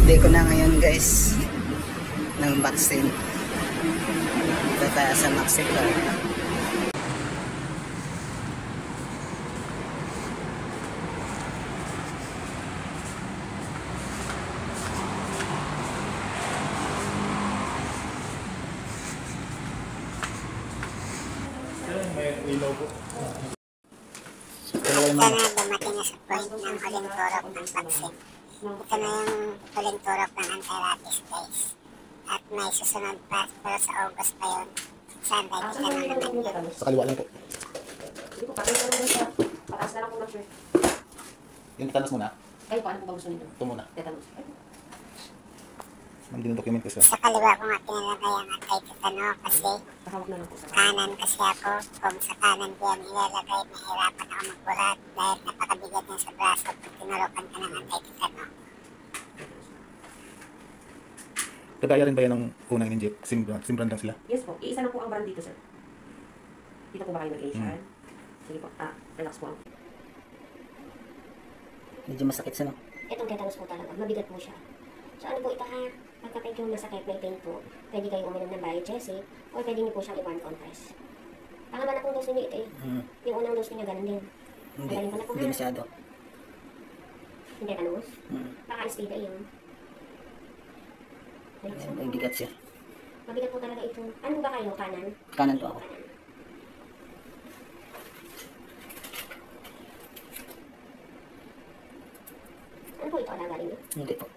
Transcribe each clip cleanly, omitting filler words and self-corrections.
Day ko na ngayon guys ng vaccine. Dito tayo sa Mexico. Ito na dumating na sa point ng huling turok ng vaccine. Ito na yung huling turok ng anti-rabies guys. At may susunod pa, pero sa August pa yun. Saan tayo kita na naman yun? Sa kaliwa lang po. Hindi po, patay na lang siya. Pataas na lang po mag-shirt. Yung tetanus muna. Kayo po, ano po ba gusto nito? Ito muna. Tetanus. Nandito yung document ko siya. Sa kaliwa ko nga pinalagay ang anti-tetano kasi Pakawag na lang po sa kanan kasi ako. Kung sa kanan ko yan ilalagay, mahirapan ako magburat dahil napakabigat niya sa braso pag tinurukan ka ng anti-tetano. Kagaya rin ba yan ng unang in-inject? Simbrand lang sila? Yes po, iisa lang po ang brand dito, sir. Dito po ba kayo nag-Asian? Sige po, relax po. Medyo masakit siya, no? Itong tetanus po talaga, mabigat po siya. So ano po ito ha, pagka medyo masakit, may pain po, pwede kayong uminom ng Biogesic o pwede niyo po siyang i-warm compress. Tama ba na kung dose niyo ito eh? Yung unang dose niyo ganun din. Hindi, Magaling pa na po hindi ha? masyado. Yung tetanus? Baka anesthesia yun. Relax Ayan, po. may bigat siya. Mabigat po talaga ito. Ano ba kayo? Kanan? Kanan po ako. Kanan. Ano po ito? Alaga rin niyo? Hindi po.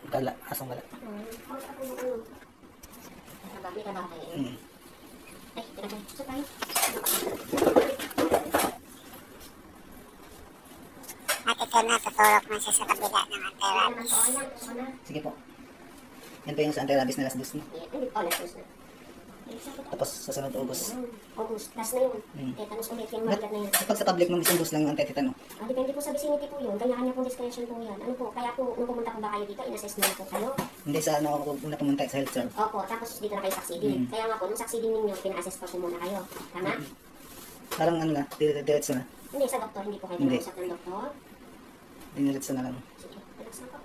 Gala, asong gala. Kausap ako ng ano? Trabaho, may trabaho kayo. Ay, tira tayo. So tayo. At ito na, tuturok na siya sa kabila ng anti-rabies. Sige po. Yan po yung sa anti-rabies na last dose, no? Hindi po, last dose na. Tapos sa sunod August. August, last na yun. Tetanus ulit yung mabigat na yun. Pag sa public, nung isang dose lang ng anti-tetano. Depende po sa vicinity po yun. Kanya-kanya pong discretion po yan. Ano po, kaya po, nung pumunta po ba kayo dito, in-assess nyo po kayo? Hindi sa ano ako una pumunta sa health serve. Opo, tapos dito na kayo succeeding. Kaya nga po, nung succeeding ninyo, pina-assess pa po muna kayo. Tama? Parang ano na, diretso na. Hindi, sa doktor, hindi po kayo Hindi. pinausap ng doktor. Diniretso na lang. Sige, relax na po.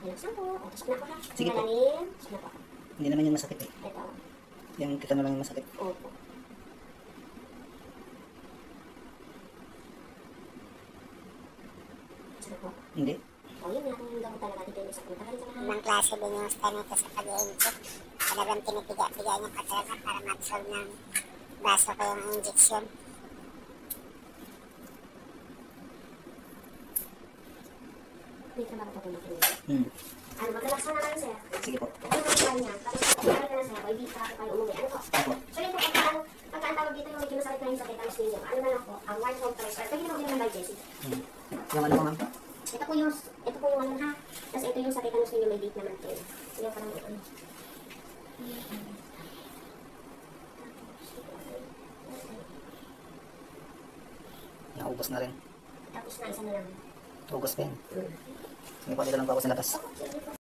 Relax na po. O, tusok na po ha. Sige po. Malalim. Tusok na po. Hindi naman yung masakit eh. Ito. Yung tetano lang yung masakit. Opo. Tusok na po. Hindi. O, yun nga, kung yung gamot talaga dito yung isa. Matagal ka na. Ibang klase din yung style nito sa pag-i-inject. Talagang pinipiga-piga niya pa talaga para ma-absorb ng braso ko yung injection. May trabaho pa po na kayo. Ano, mag-relax na lang sir. Sige po. Ano ba yung niya? Tapos, kaya ka na sir, o hindi pa ako kayo umuwi. Ano po? Ako. So, yun po, pagka ang tawag dito yung medyo masakit na yun sa tetanus ninyo, ano na lang po, ang white home press, or pwede na yung Biogesic. Yung ano po ma'am? Ito po yung ano ha. Tapos ito yung sa tetanus ninyo, may date naman po yun. Yung parang ano. Naubos na rin. Tapos na, isa na lang. August pa yun. Sige po, dito lang po ako sa labas. Sige po.